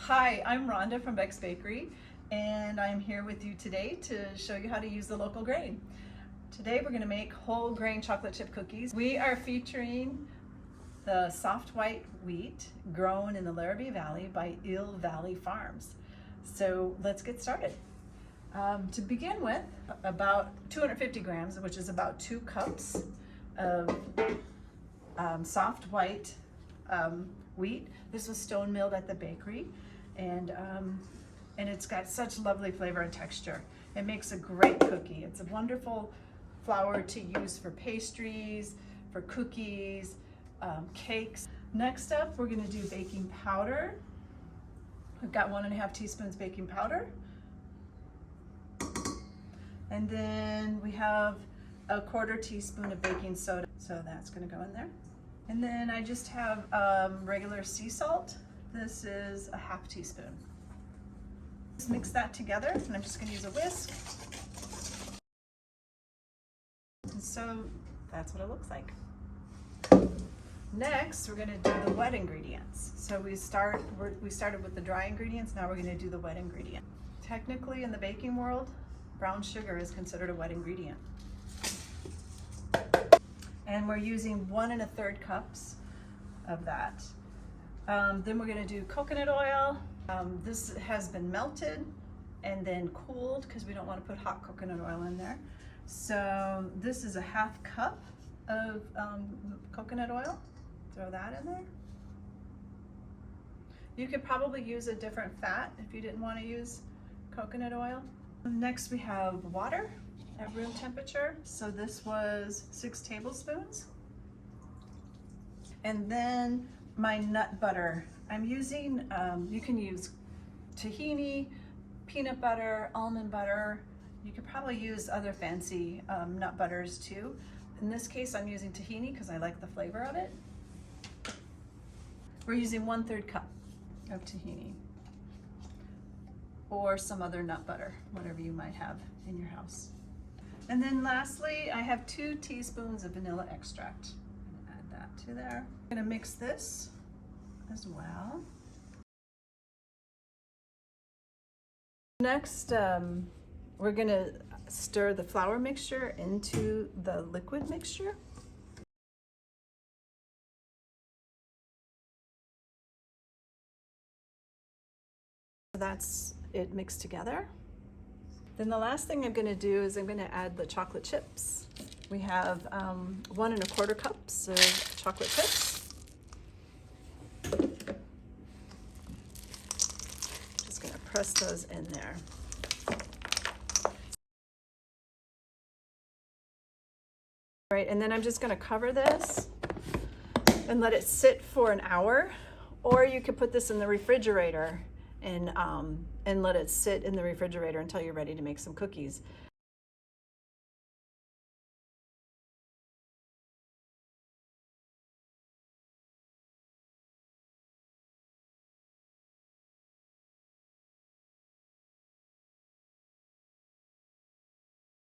Hi, I'm Rhonda from Beck's Bakery, and I'm here with you today to show you how to use the local grain. Today we're going to make whole grain chocolate chip cookies. We are featuring the soft white wheat grown in the Larrabee Valley by Eel Valley Farms. So let's get started. To begin with, about 250 grams, which is about 2 cups of soft white wheat. This was stone milled at the bakery, and it's got such lovely flavor and texture. It makes a great cookie. It's a wonderful flour to use for pastries, for cookies, cakes. Next up, we're going to do baking powder. I've got 1.5 teaspoons baking powder. And then we have a 1/4 teaspoon of baking soda. So that's going to go in there. And then I just have regular sea salt. This is a 1/2 teaspoon. Just mix that together, and I'm just going to use a whisk. And so that's what it looks like. Next, we're going to do the wet ingredients. So we started with the dry ingredients. Now we're going to do the wet ingredient. Technically, in the baking world, brown sugar is considered a wet ingredient. And we're using 1 1/3 cups of that. Then we're going to do coconut oil. This has been melted and then cooled because we don't want to put hot coconut oil in there. So this is a 1/2 cup of coconut oil. Throw that in there. You could probably use a different fat if you didn't want to use coconut oil. Next we have water at room temperature. So this was 6 tablespoons. And then my nut butter. I'm using, you can use tahini, peanut butter, almond butter. You could probably use other fancy nut butters too. In this case, I'm using tahini because I like the flavor of it. We're using 1/3 cup of tahini or some other nut butter, whatever you might have in your house. And then lastly, I have 2 teaspoons of vanilla extract. Add that to there. I'm gonna mix this as well. Next, we're gonna stir the flour mixture into the liquid mixture. That's it mixed together. Then the last thing I'm going to do is I'm going to add the chocolate chips. We have 1 1/4 cups of chocolate chips. Just going to press those in there. All right, and then I'm just going to cover this and let it sit for an hour, or you could put this in the refrigerator and let it sit in the refrigerator until you're ready to make some cookies.